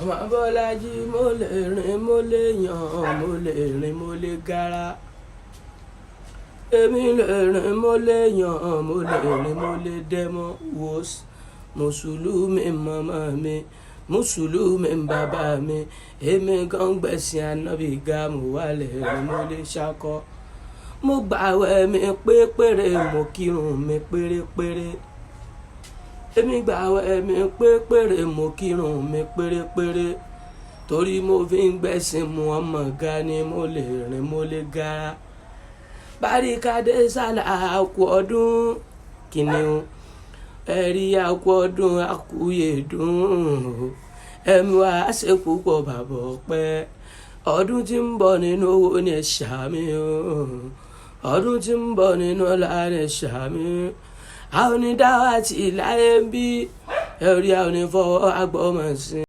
Ọmọ Bọ́lájí mo lè rìn mo lè yàn mo lè rìn mo lè gara. Èmi lè rìn mo lè yàn mo lè rìn mo lè dẹ́mọ̀ wò mùsùlùmí màmá mi mùsùlùmí bàbá mi èmi gan gbẹ̀sìn ànábì ga mo wà lè rìn mo lè ṣakọ. Mo gbàwẹ̀ mi pérépéré mo kírun mi pérépéré. Èmi gbàwẹ̀ mi pérépéré mo kírun mi pérépéré. Torí mo fi ń gbẹ̀sìn Muhammad ga ni mo lè rìn mo lè gara. Báríkádé sálà àkú ọdún kìnìún ẹ̀rí àkú ọdún àkúyèdún ẹ̀mí wa ṣe púpọ̀ bàbá ọpẹ́. Ọdún tí ń bọ̀ nínú owó ni ṣàmì ọdún tí ń bọ̀ nínú ọlá ni ṣàmì. Àwọn onídàáwà tí láyé ń bí ẹ̀rí àwọn onífọwọ́ agbọ́mọ̀ sí.